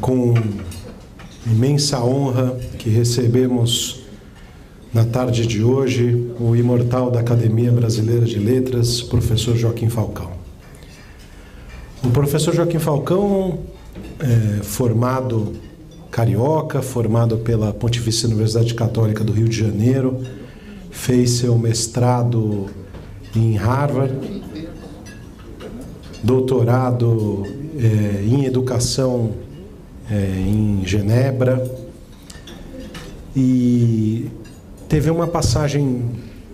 com imensa honra que recebemos na tarde de hoje o imortal da Academia Brasileira de Letras, professor Joaquim Falcão. O professor Joaquim Falcão formado carioca, formado pela Pontifícia Universidade Católica do Rio de Janeiro, fez seu mestrado em Harvard, doutorado em educação em Genebra, e teve uma passagem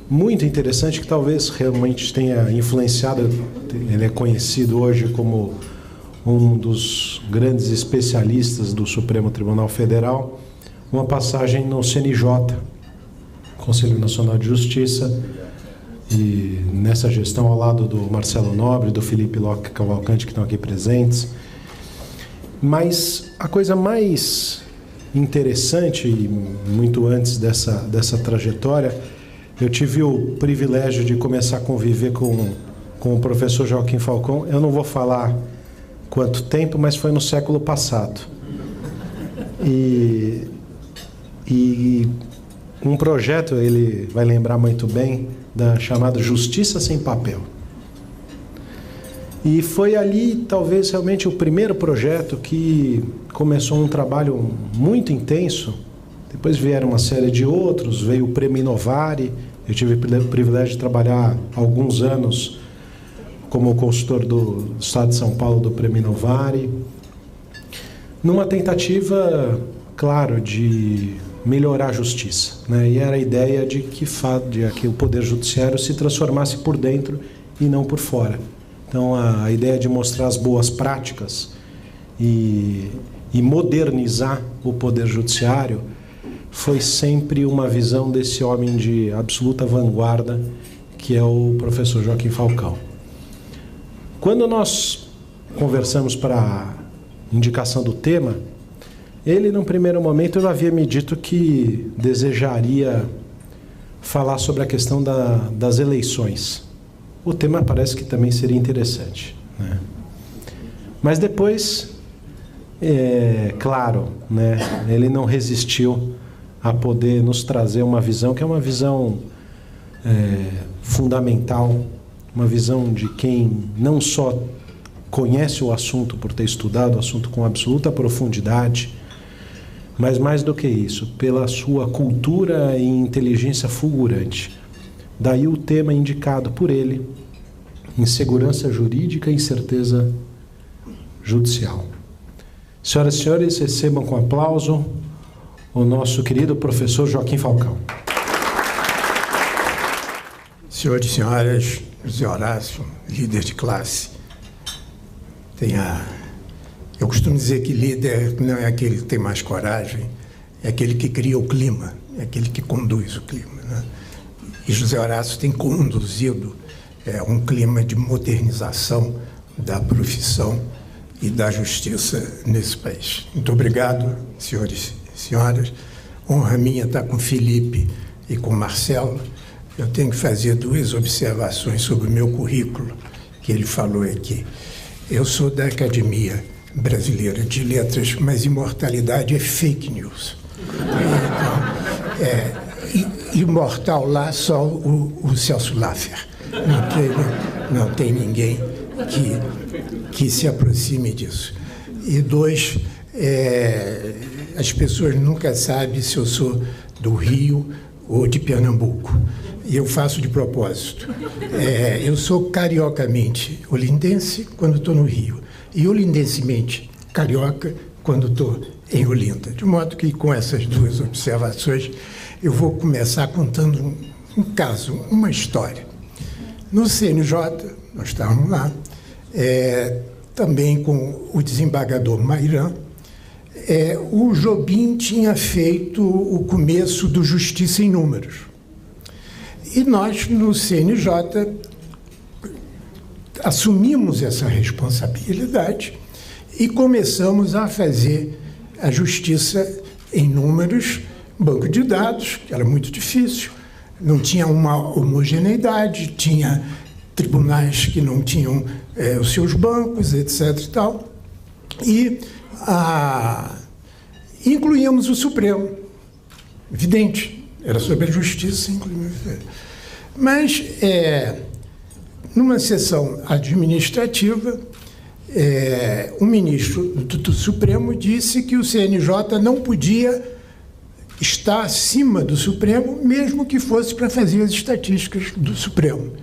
muito interessante que talvez realmente tenha influenciado. Ele é conhecido hoje como um dos grandes especialistas do Supremo Tribunal Federal, uma passagem no CNJ, Conselho Nacional de Justiça, e nessa gestão ao lado do Marcelo Nobre, do Felipe Locke Cavalcante, que estão aqui presentes. Mas a coisa mais interessante, e muito antes dessa trajetória, eu tive o privilégio de começar a conviver com o professor Joaquim Falcão. Eu não vou falar quanto tempo, mas foi no século passado. E um projeto, ele vai lembrar muito bem, chamado Justiça Sem Papel. E foi ali, talvez, realmente o primeiro projeto que começou um trabalho muito intenso. Depois vieram uma série de outros, veio o Prêmio Inovari. Eu tive o privilégio de trabalhar alguns anos como consultor do Estado de São Paulo do Prêmio Inovari, numa tentativa, claro, de melhorar a justiça, né? E era a ideia de que o Poder Judiciário se transformasse por dentro e não por fora. Então, a ideia de mostrar as boas práticas e modernizar o Poder Judiciário foi sempre uma visão desse homem de absoluta vanguarda, que é o professor Joaquim Falcão. Quando nós conversamos para a indicação do tema, ele, num primeiro momento, havia me dito que desejaria falar sobre a questão das eleições. O tema parece que também seria interessante, né? Mas depois, claro, né, ele não resistiu a poder nos trazer uma visão que é uma visão fundamental, uma visão de quem não só conhece o assunto por ter estudado o assunto com absoluta profundidade, mas mais do que isso, pela sua cultura e inteligência fulgurante. Daí o tema indicado por ele: insegurança jurídica e incerteza judicial. Senhoras e senhores, recebam com aplauso o nosso querido professor Joaquim Falcão. Senhores e senhoras, José Horácio, líder de classe, eu costumo dizer que líder não é aquele que tem mais coragem, é aquele que cria o clima, é aquele que conduz o clima, né? E José Horácio tem conduzido um clima de modernização da profissão e da justiça nesse país. Muito obrigado, senhores e senhoras. Honra minha estar com Felipe e com Marcelo. Eu tenho que fazer duas observações sobre o meu currículo, que ele falou aqui. Eu sou da Academia Brasileira de Letras, mas imortalidade é fake news. Então, imortal lá só o Celso Laffer. Não tem ninguém que se aproxime disso. E dois, as pessoas nunca sabem se eu sou do Rio ou de Pernambuco. E eu faço de propósito. Eu sou cariocamente olindense quando estou no Rio, e olindensemente carioca quando estou em Olinda. De modo que, com essas duas observações, eu vou começar contando um caso, uma história. No CNJ, nós estávamos lá, também com o desembargador Mairan, o Jobim tinha feito o começo do Justiça em Números. E nós, no CNJ, assumimos essa responsabilidade e começamos a fazer a justiça em números, banco de dados, que era muito difícil, não tinha uma homogeneidade, tinha tribunais que não tinham os seus bancos, etc. e tal. incluímos o Supremo. Evidente, era sobre a justiça, incluímos. Mas, numa sessão administrativa, o ministro do Supremo disse que o CNJ não podia estar acima do Supremo, mesmo que fosse para fazer as estatísticas do Supremo.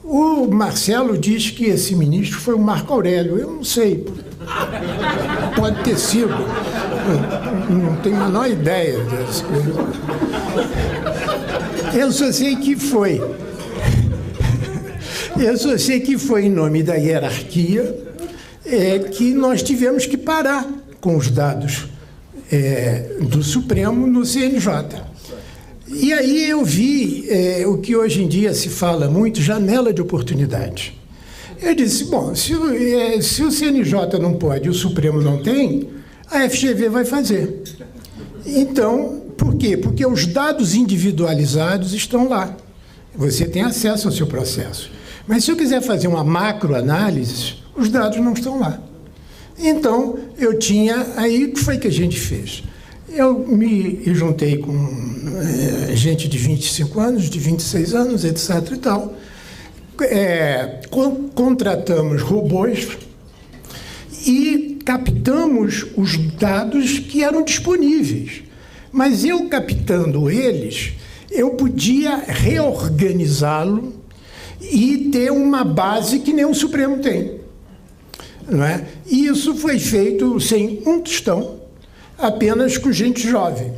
O Marcelo diz que esse ministro foi o Marco Aurélio. Eu não sei. Pode ter sido. Não tenho a menor ideia dessa coisa. Eu só sei que foi. Eu só sei que foi em nome da hierarquia que nós tivemos que parar com os dados do Supremo no CNJ. E aí eu vi o que hoje em dia se fala muito, janela de oportunidade. Eu disse, bom, se o CNJ não pode e o Supremo não tem, a FGV vai fazer. Então, por quê? Porque os dados individualizados estão lá. Você tem acesso ao seu processo. Mas se eu quiser fazer uma macroanálise, os dados não estão lá. Então, aí o que foi que a gente fez? Eu me juntei com gente de 25 anos, de 26 anos, etc. e tal. Contratamos robôs e captamos os dados que eram disponíveis. Mas eu captando eles, eu podia reorganizá-lo e ter uma base que nem o Supremo tem. Não é? E isso foi feito sem um tostão, apenas com gente jovem.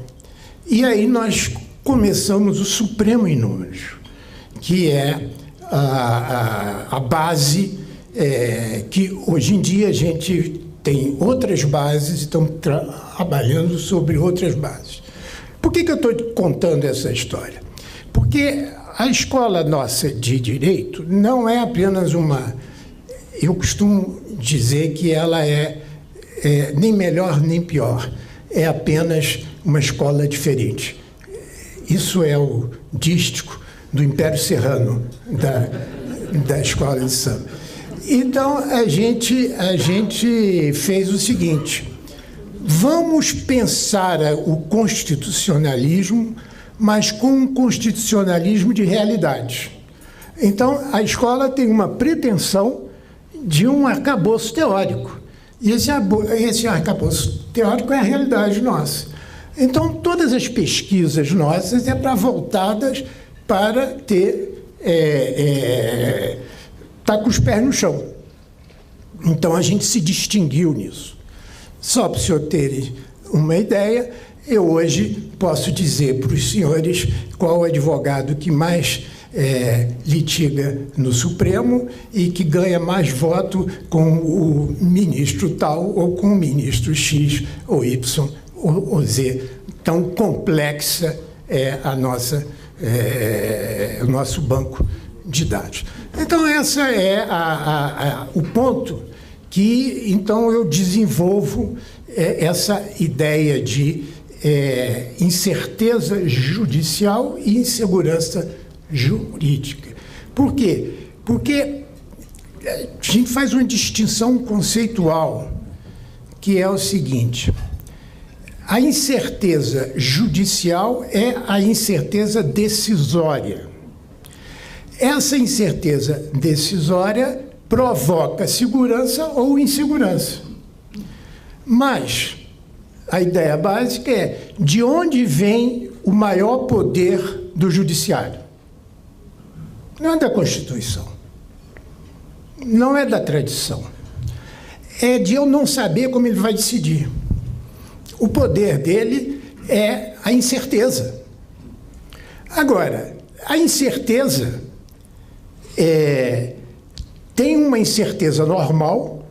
E aí nós começamos o Supremo em Números, que é a base que hoje em dia a gente tem outras bases e estamos trabalhando sobre outras bases. Por que eu estou contando essa história? Porque a escola nossa de Direito não é apenas uma... Eu costumo dizer que ela é nem melhor nem pior. É apenas uma escola diferente. Isso é o dístico do Império Serrano, da escola de samba. Então, a gente fez o seguinte: vamos pensar o constitucionalismo, mas com um constitucionalismo de realidade. Então, a escola tem uma pretensão de um arcabouço teórico. E esse arcabouço teórico é a realidade nossa. Então, todas as pesquisas nossas voltadas para estar com os pés no chão. Então, a gente se distinguiu nisso. Só para o senhor terem uma ideia, eu hoje posso dizer para os senhores qual o advogado que mais litiga no Supremo e que ganha mais voto com o ministro tal ou com o ministro X ou Y ou Z. Tão complexa é o nosso banco de dados. Então, essa é o ponto que, então, eu desenvolvo essa ideia de incerteza judicial e insegurança jurídica. Por quê? Porque a gente faz uma distinção conceitual, que é o seguinte: a incerteza judicial é a incerteza decisória. Essa incerteza decisória provoca segurança ou insegurança. Mas a ideia básica é de onde vem o maior poder do judiciário. Não é da Constituição, não é da tradição, é de eu não saber como ele vai decidir. O poder dele é a incerteza. Agora, a incerteza tem uma incerteza normal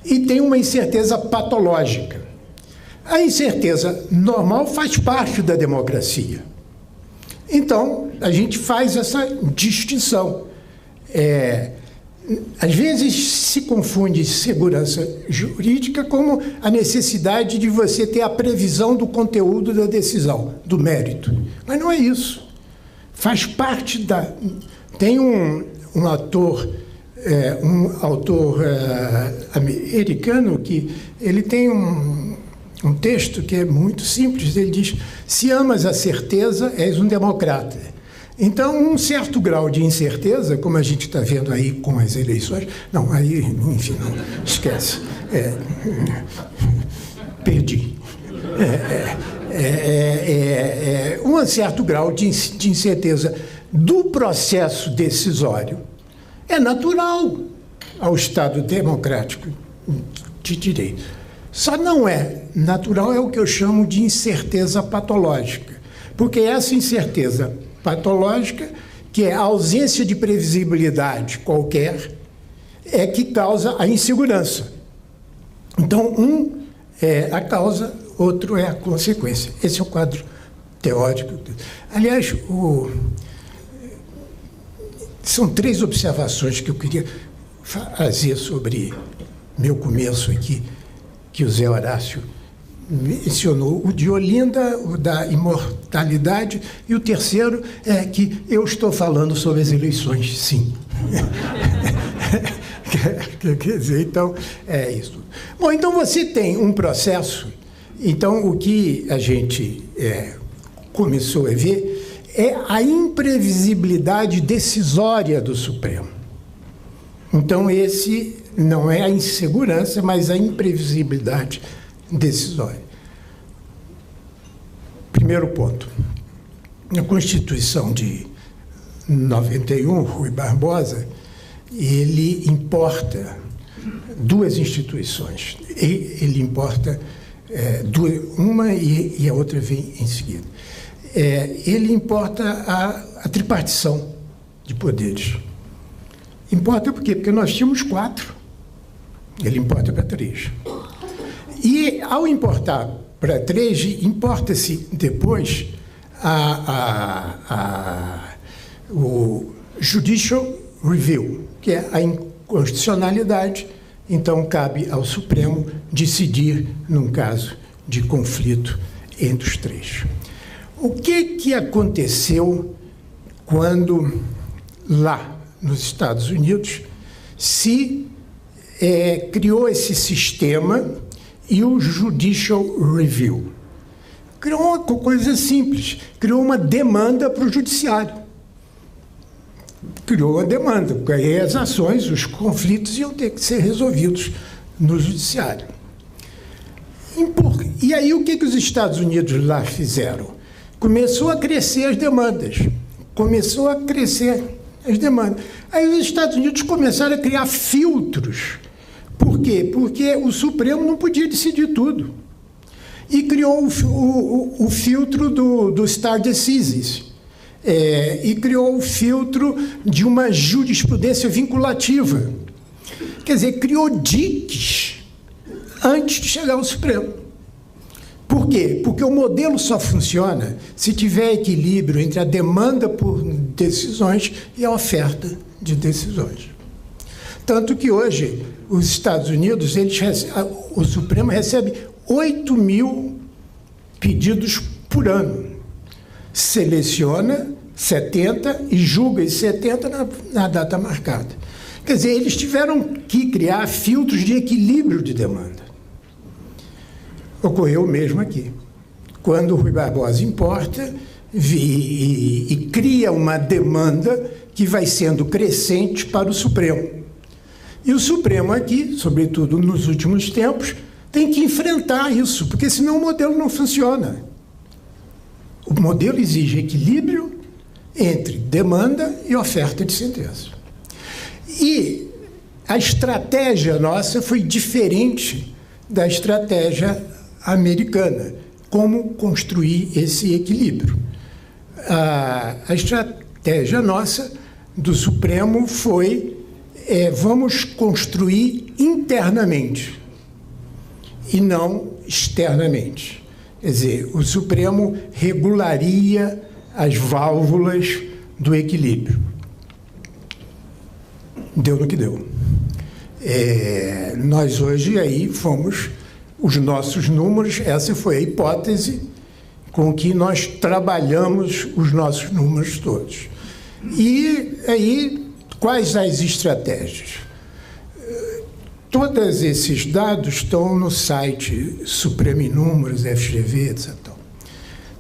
e tem uma incerteza patológica. A incerteza normal faz parte da democracia. Então, a gente faz essa distinção. Às vezes se confunde segurança jurídica como a necessidade de você ter a previsão do conteúdo da decisão, do mérito. Mas não é isso. Faz parte da... Tem um ator um autor americano que ele tem um texto que é muito simples. Ele diz: se amas a certeza, és um democrata. Então, um certo grau de incerteza, como a gente está vendo aí com as eleições... Não, aí, enfim, não, esquece. Perdi. Um certo grau de incerteza do processo decisório é natural ao Estado democrático de direito. Só não é natural, é o que eu chamo de incerteza patológica, porque essa incerteza patológica, que é a ausência de previsibilidade qualquer, é que causa a insegurança. Então, um é a causa, outro é a consequência. Esse é o quadro teórico. Aliás, são 3 observações que eu queria fazer sobre meu começo aqui, que o Zé Horácio mencionou: o de Olinda, o da imortalidade, e o terceiro é que eu estou falando sobre as eleições, sim. Quer dizer, então, é isso. Bom, então você tem um processo. Então, o que a gente começou a ver é a imprevisibilidade decisória do Supremo. Então, esse não é a insegurança, mas a imprevisibilidade decisória. Primeiro ponto. Na Constituição de 91, Rui Barbosa, ele importa 2 instituições. Ele importa uma e a outra vem em seguida. Ele importa a tripartição de poderes. Importa por quê? Porque nós tínhamos 4. Ele importa para 3. E, ao importar para 3, importa-se depois o Judicial Review, que é a inconstitucionalidade. Então, cabe ao Supremo decidir num caso de conflito entre os 3. O que aconteceu quando, lá nos Estados Unidos, se criou esse sistema e o Judicial Review? Criou uma coisa simples, criou uma demanda para o judiciário. Criou a demanda, porque aí as ações, os conflitos iam ter que ser resolvidos no judiciário. E aí o que os Estados Unidos lá fizeram? Começou a crescer as demandas. Aí os Estados Unidos começaram a criar filtros. Por quê? Porque o Supremo não podia decidir tudo. E criou o filtro do stare decisis. E criou o filtro de uma jurisprudência vinculativa. Quer dizer, criou diques antes de chegar ao Supremo. Por quê? Porque o modelo só funciona se tiver equilíbrio entre a demanda por decisões e a oferta de decisões. Tanto que hoje, os Estados Unidos, o Supremo recebe 8.000 pedidos por ano. Seleciona 70 e julga os 70 na data marcada. Quer dizer, eles tiveram que criar filtros de equilíbrio de demanda. Ocorreu o mesmo aqui. Quando o Rui Barbosa importa e cria uma demanda que vai sendo crescente para o Supremo. E o Supremo aqui, sobretudo nos últimos tempos, tem que enfrentar isso, porque senão o modelo não funciona. O modelo exige equilíbrio entre demanda e oferta de sentença. E a estratégia nossa foi diferente da estratégia americana. Como construir esse equilíbrio? A estratégia nossa do Supremo foi vamos construir internamente e não externamente. Quer dizer, o Supremo regularia as válvulas do equilíbrio. Deu no que deu. Nós hoje aí fomos, os nossos números, essa foi a hipótese com que nós trabalhamos os nossos números todos. E aí Quais as estratégias? Todos esses dados estão no site Supremo em Números, FGV, etc.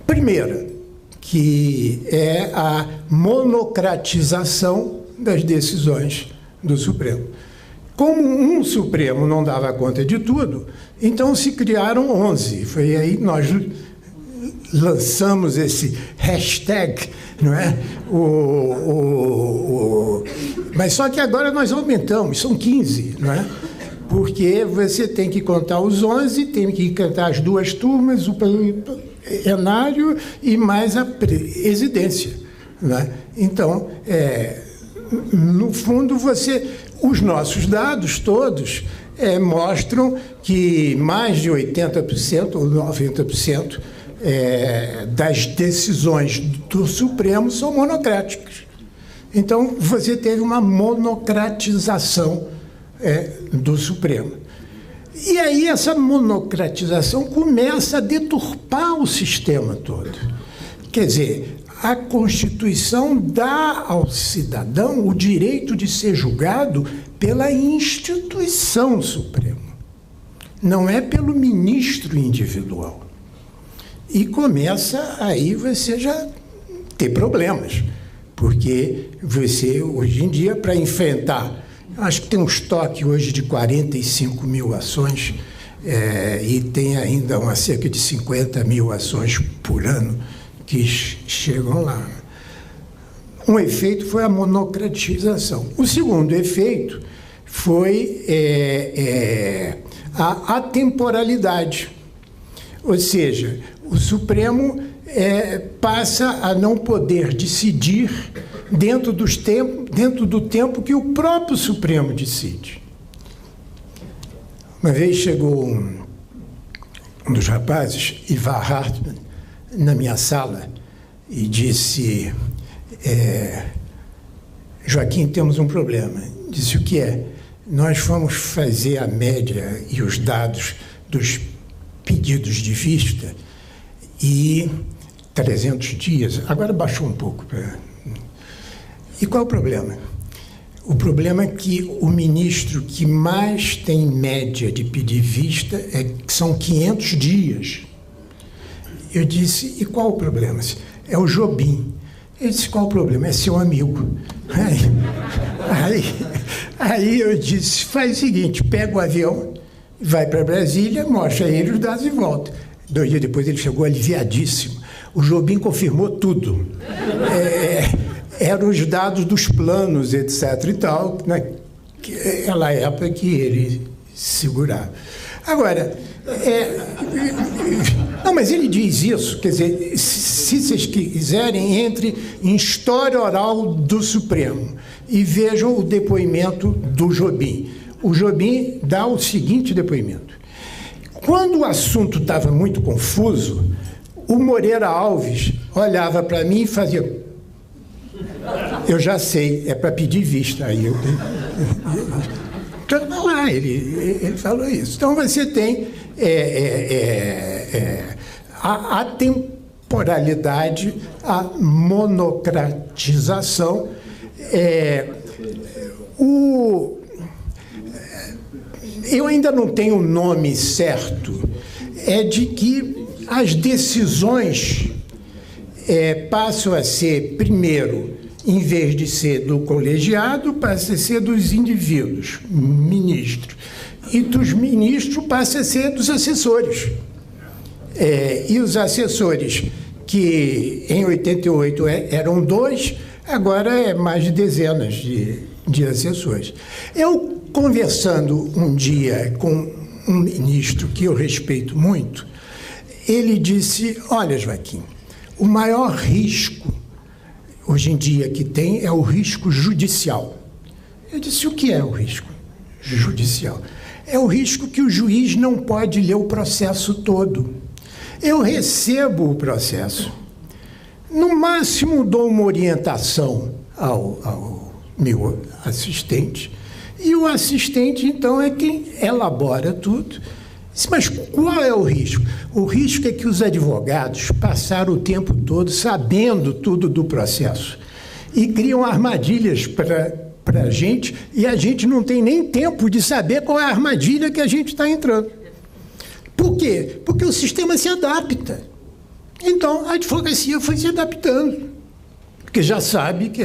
Primeira, que é a monocratização das decisões do Supremo. Como um Supremo não dava conta de tudo, então se criaram 11. Foi aí que nós lançamos esse hashtag, não é? Mas só que agora nós aumentamos, são 15, não é? Porque você tem que contar os 11, tem que contar as duas turmas, o plenário e mais a presidência, não é? Então, no fundo, os nossos dados todos mostram que mais de 80% ou 90% das decisões do Supremo são monocráticas. Então, você teve uma monocratização do Supremo. E aí essa monocratização começa a deturpar o sistema todo. Quer dizer, a Constituição dá ao cidadão o direito de ser julgado pela instituição Suprema, não é pelo ministro individual. E começa aí você já ter problemas, porque você, hoje em dia, para enfrentar, acho que tem um estoque hoje de 45 mil ações, e tem ainda cerca de 50 mil ações por ano que chegam lá. Um efeito foi a monocratização. O segundo efeito foi a atemporalidade. Ou seja, o Supremo passa a não poder decidir dentro do tempo que o próprio Supremo decide. Uma vez chegou um dos rapazes, Ivan Hartmann, na minha sala e disse: Joaquim, temos um problema. Disse: o que é? Nós fomos fazer a média e os dados dos pedidos de vista e 300 dias, agora baixou um pouco. E qual é o problema? O problema é que o ministro que mais tem média de pedir vista são 500 dias. Eu disse: e qual o problema? É o Jobim. Ele disse: qual o problema? É seu amigo. Aí eu disse: faz o seguinte, pega o avião, vai para Brasília, mostra a ele os dados e volta. 2 dias depois ele chegou aliviadíssimo. O Jobim confirmou tudo. Eram os dados dos planos, etc. e tal, naquela época que ele segurava. Agora, não, mas ele diz isso, quer dizer, se vocês quiserem, entre em História Oral do Supremo e vejam o depoimento do Jobim. O Jobim dá o seguinte depoimento: quando o assunto estava muito confuso, o Moreira Alves olhava para mim e fazia: eu já sei, é para pedir vista. Aí ele falou isso. Então você tem a atemporalidade, a monocratização, eu ainda não tenho o nome certo, de que as decisões passam a ser, primeiro, em vez de ser do colegiado, passa a ser dos indivíduos, ministros. E dos ministros passa a ser dos assessores. E os assessores, que em 88 eram 2, agora é mais de dezenas de assessores. Eu, conversando um dia com um ministro que eu respeito muito, ele disse: olha, Joaquim, o maior risco hoje em dia que tem é o risco judicial. Eu disse: o que é o risco judicial? É o risco que o juiz não pode ler o processo todo. Eu recebo o processo, no máximo dou uma orientação ao meu assistente, e o assistente, então, é quem elabora tudo. Mas qual é o risco? O risco é que os advogados passaram o tempo todo sabendo tudo do processo e criam armadilhas para para a gente e a gente não tem nem tempo de saber qual é a armadilha que a gente está entrando. Por quê? Porque o sistema se adapta. Então, a advocacia foi se adaptando, porque já sabe que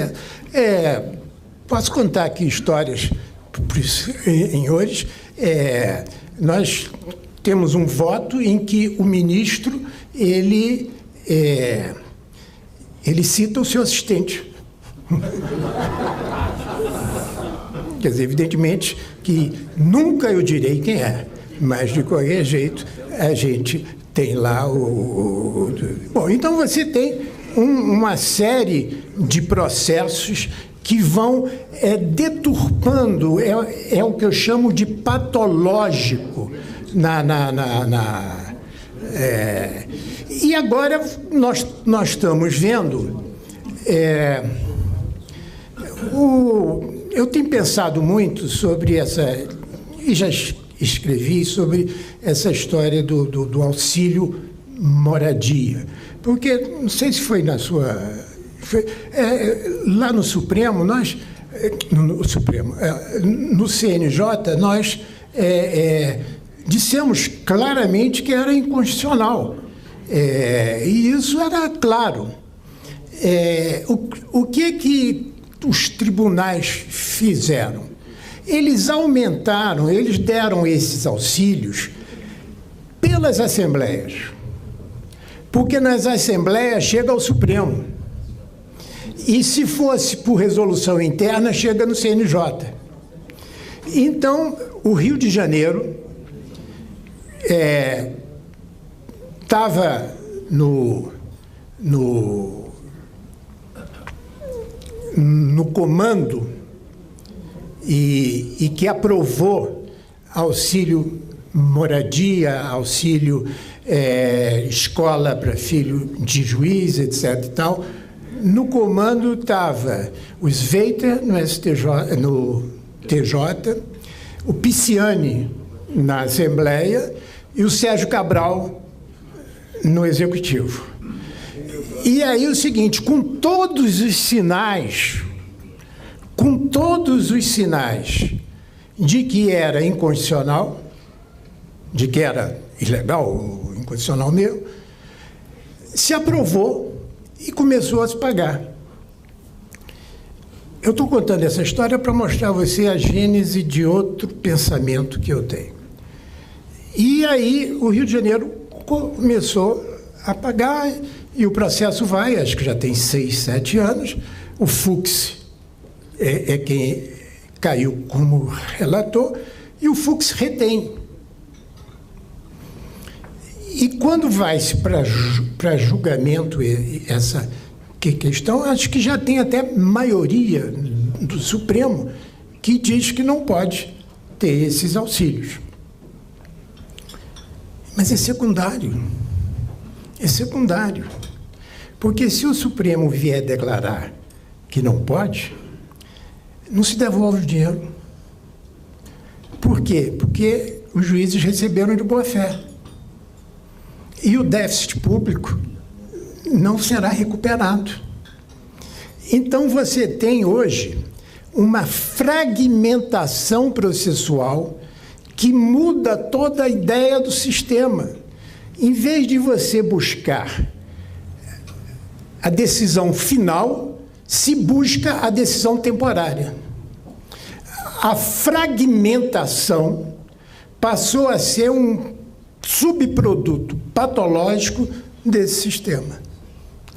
posso contar aqui histórias em hoje. Nós temos um voto em que o ministro ele cita o seu assistente. Quer dizer, evidentemente que nunca eu direi quem é, mas de qualquer jeito a gente tem lá Bom, então você tem uma série de processos que vão deturpando, é o que eu chamo de patológico e agora nós estamos vendo eu tenho pensado muito sobre e já escrevi sobre essa história do auxílio moradia, porque não sei se foi lá no Supremo, no CNJ, nós dissemos claramente que era inconstitucional. E isso era claro. O que os tribunais fizeram? Eles deram esses auxílios pelas assembleias, porque nas assembleias chega ao Supremo. E se fosse por resolução interna, chega no CNJ. Então, o Rio de Janeiro estava no comando e que aprovou auxílio moradia, auxílio escola para filho de juiz, etc. e tal. No comando estava o Sveiter no TJ, o Pisciani na Assembleia e o Sérgio Cabral no Executivo. E aí o seguinte, com todos os sinais de que era inconstitucional, de que era ilegal, inconstitucional mesmo, se aprovou e começou a se pagar. Eu estou contando essa história para mostrar a você a gênese de outro pensamento que eu tenho. E aí o Rio de Janeiro começou a pagar e o processo vai, acho que já tem 6, 7 anos. O Fux é quem caiu como relator e o Fux retém. E quando vai-se para julgamento essa questão, acho que já tem até maioria do Supremo que diz que não pode ter esses auxílios. Mas é secundário. É secundário. Porque se o Supremo vier declarar que não pode, não se devolve o dinheiro. Por quê? Porque os juízes receberam de boa fé. E o déficit público não será recuperado. Então, você tem hoje uma fragmentação processual que muda toda a ideia do sistema. Em vez de você buscar a decisão final, se busca a decisão temporária. A fragmentação passou a ser um subproduto patológico desse sistema.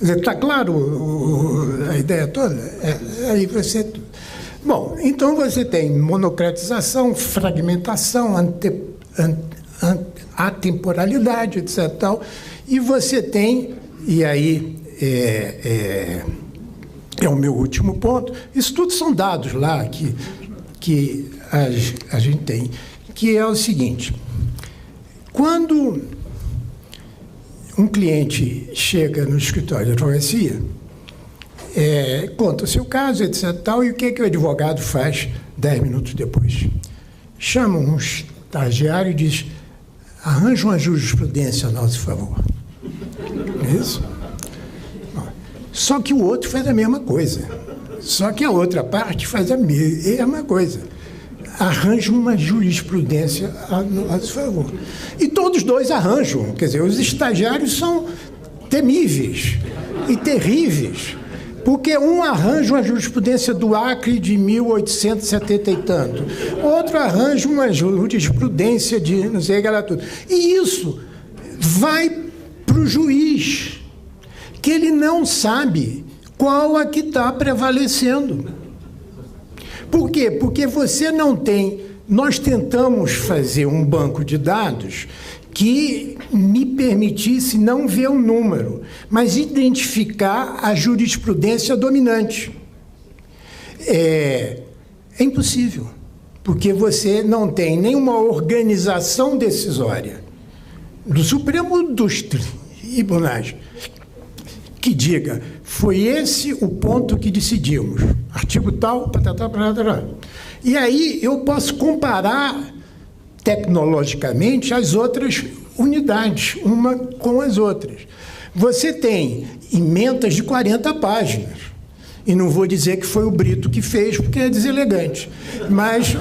Está claro a ideia toda? Aí você... Bom, então você tem monocratização, fragmentação, atemporalidade, etc. Tal, e você tem, e aí é o meu último ponto, isso tudo são dados lá que a gente tem, que é o seguinte: quando um cliente chega no escritório de advocacia, conta o seu caso, etc. Tal, e o que o advogado faz 10 minutos depois? Chama um estagiário e diz: arranja uma jurisprudência a nosso favor. Não é isso? Só que o outro faz a mesma coisa. Só que a outra parte faz a mesma coisa. Arranja uma jurisprudência a seu favor. E todos dois arranjam. Quer dizer, os estagiários são temíveis e terríveis, porque um arranja uma jurisprudência do Acre de 1870 e tanto, outro arranja uma jurisprudência de não sei o que lá tudo. E isso vai para o juiz, que ele não sabe qual a que está prevalecendo. Por quê? Porque você não tem... Nós tentamos fazer um banco de dados que me permitisse não ver o número, mas identificar a jurisprudência dominante. É impossível, porque você não tem nenhuma organização decisória do Supremo dos tribunais que diga, foi esse o ponto que decidimos, artigo tal, patatá, patatá. E aí eu posso comparar tecnologicamente as outras unidades, uma com as outras. Você tem emendas de 40 páginas, e não vou dizer que foi o Brito que fez, porque é deselegante, mas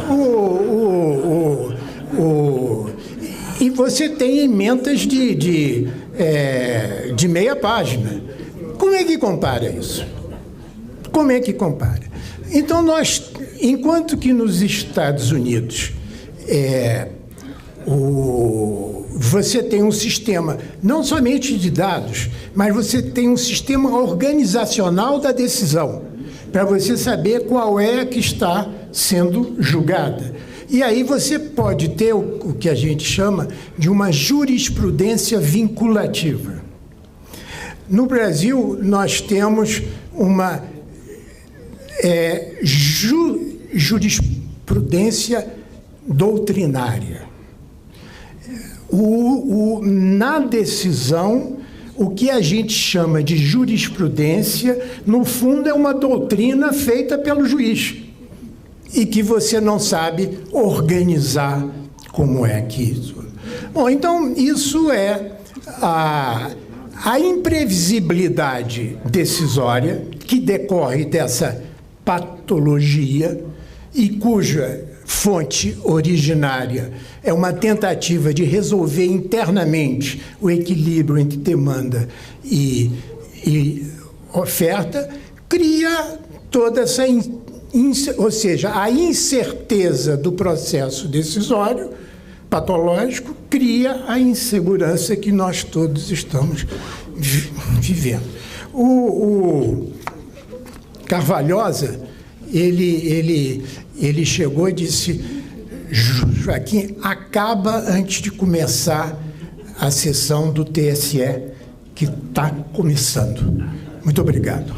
e você tem emendas de meia página. Como é que compara isso? Como é que compara? Então, nós, enquanto que nos Estados Unidos você tem um sistema não somente de dados, mas você tem um sistema organizacional da decisão, para você saber qual é que está sendo julgada. E aí você pode ter o que a gente chama de uma jurisprudência vinculativa. No Brasil, nós temos uma jurisprudência doutrinária. Na decisão, o que a gente chama de jurisprudência, no fundo, é uma doutrina feita pelo juiz e que você não sabe organizar como é que isso... Bom, então, isso é a imprevisibilidade decisória que decorre dessa patologia e cuja fonte originária é uma tentativa de resolver internamente o equilíbrio entre demanda e oferta, cria toda essa... ou seja, a incerteza do processo decisório patológico cria a insegurança que nós todos estamos vivendo. O Carvalhosa, ele chegou e disse, Joaquim, acaba antes de começar a sessão do TSE, que está começando. Muito obrigado.